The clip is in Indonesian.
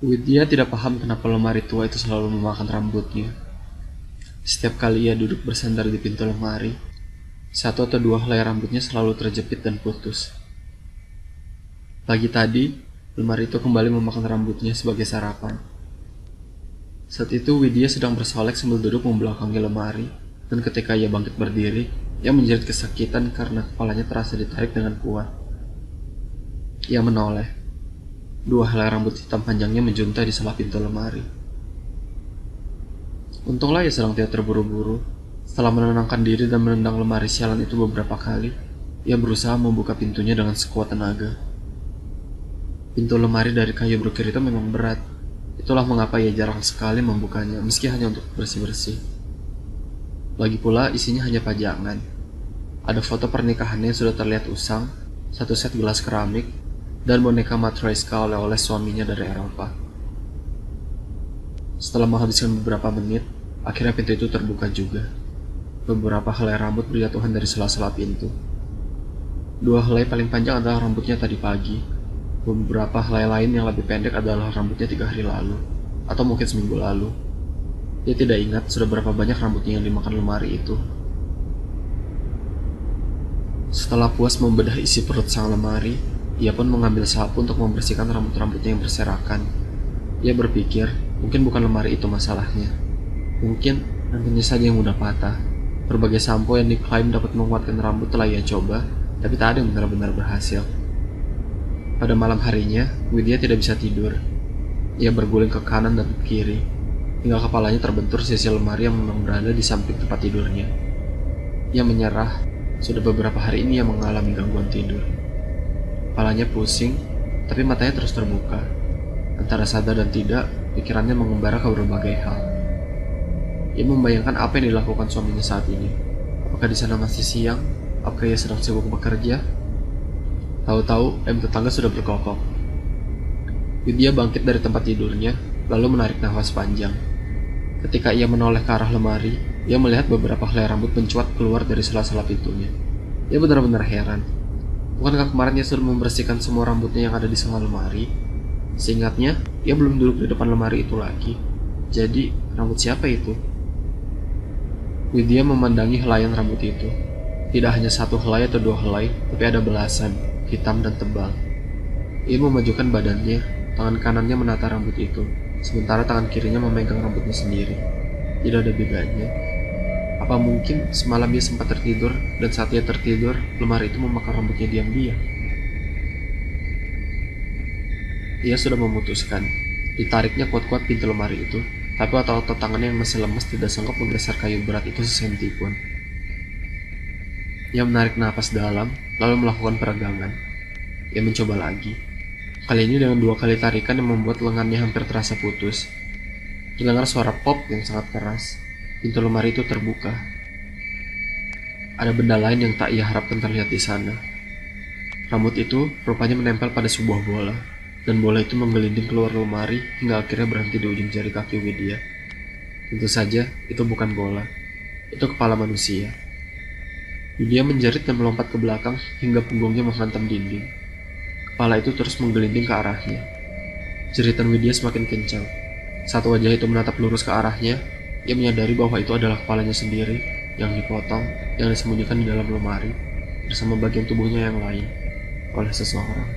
Widya tidak paham kenapa lemari tua itu selalu memakan rambutnya. Setiap kali ia duduk bersandar di pintu lemari, satu atau dua helai rambutnya selalu terjepit dan putus. Pagi tadi, lemari itu kembali memakan rambutnya sebagai sarapan. Saat itu Widya sedang bersolek sambil duduk membelakangi lemari, dan ketika ia bangkit berdiri, ia menjerit kesakitan karena kepalanya terasa ditarik dengan kuat. Ia menoleh. Dua helai rambut hitam panjangnya menjuntai di sebelah pintu lemari. Untunglah ia sedang tidak terburu-buru. Setelah menenangkan diri dan menendang lemari sialan itu beberapa kali, ia berusaha membuka pintunya dengan sekuat tenaga. Pintu lemari dari kayu berukir itu memang berat. Itulah mengapa ia jarang sekali membukanya, meski hanya untuk bersih-bersih. Lagi pula isinya hanya pajangan. Ada foto pernikahannya yang sudah terlihat usang, satu set gelas keramik, dan boneka Matryoshka oleh-oleh suaminya dari Eropa. Setelah menghabiskan beberapa menit, akhirnya pintu itu terbuka juga. Beberapa helai rambut berjatuhan dari sela-sela pintu. Dua helai paling panjang adalah rambutnya tadi pagi. Beberapa helai lain yang lebih pendek adalah rambutnya 3 hari lalu, atau mungkin seminggu lalu. Dia tidak ingat sudah berapa banyak rambutnya yang dimakan lemari itu. Setelah puas membedah isi perut sang lemari, ia pun mengambil sapu untuk membersihkan rambut-rambutnya yang berserakan. Ia berpikir, mungkin bukan lemari itu masalahnya. Mungkin rambutnya saja yang mudah patah. Berbagai sampo yang diklaim dapat menguatkan rambut telah ia coba, tapi tak ada yang benar-benar berhasil. Pada malam harinya, Widya tidak bisa tidur. Ia berguling ke kanan dan ke kiri, hingga kepalanya terbentur sisi lemari yang memang berada di samping tempat tidurnya. Ia menyerah, sudah beberapa hari ini ia mengalami gangguan tidur. Kepalanya pusing, tapi matanya terus terbuka. Antara sadar dan tidak, pikirannya mengembara ke berbagai hal. Ia membayangkan apa yang dilakukan suaminya saat ini. Apakah di sana masih siang? Apakah ia sedang sibuk bekerja? Tahu-tahu, tetangga sudah berkokok. Widya bangkit dari tempat tidurnya, lalu menarik nafas panjang. Ketika ia menoleh ke arah lemari, ia melihat beberapa helai rambut mencuat keluar dari sela-sela pintunya. Ia benar-benar heran. Bukankah kemarin ia sudah membersihkan semua rambutnya yang ada di semua lemari? Seingatnya, ia belum duduk di depan lemari itu lagi. Jadi, rambut siapa itu? Widya memandangi helaian rambut itu. Tidak hanya satu helai atau dua helai, tapi ada belasan, hitam dan tebal. Ia memajukan badannya, tangan kanannya menata rambut itu, sementara tangan kirinya memegang rambutnya sendiri. Tidak ada bedanya. Apa mungkin semalam ia sempat tertidur, dan saat ia tertidur, lemari itu memakan rambutnya diam-diam? Ia sudah memutuskan. Ditariknya kuat-kuat pintu lemari itu, tapi otot-otot tangannya yang masih lemas tidak sanggup menggeser kayu berat itu sesenti pun. Ia menarik napas dalam, lalu melakukan peregangan. Ia mencoba lagi. Kali ini dengan 2 kali tarikan yang membuat lengannya hampir terasa putus. Terdengar suara pop yang sangat keras. Pintu lemari itu terbuka. Ada benda lain yang tak ia harapkan terlihat di sana. Rambut itu rupanya menempel pada sebuah bola, dan bola itu menggelinding keluar lemari hingga akhirnya berhenti di ujung jari kaki Widya. Tentu saja, itu bukan bola. Itu kepala manusia. Widya menjerit dan melompat ke belakang hingga punggungnya menghantam dinding. Kepala itu terus menggelinding ke arahnya. Jeritan Widya semakin kencang. Saat wajah itu menatap lurus ke arahnya, ia menyadari bahwa itu adalah kepalanya sendiri yang dipotong, yang disembunyikan di dalam lemari, bersama bagian tubuhnya yang lain, oleh seseorang.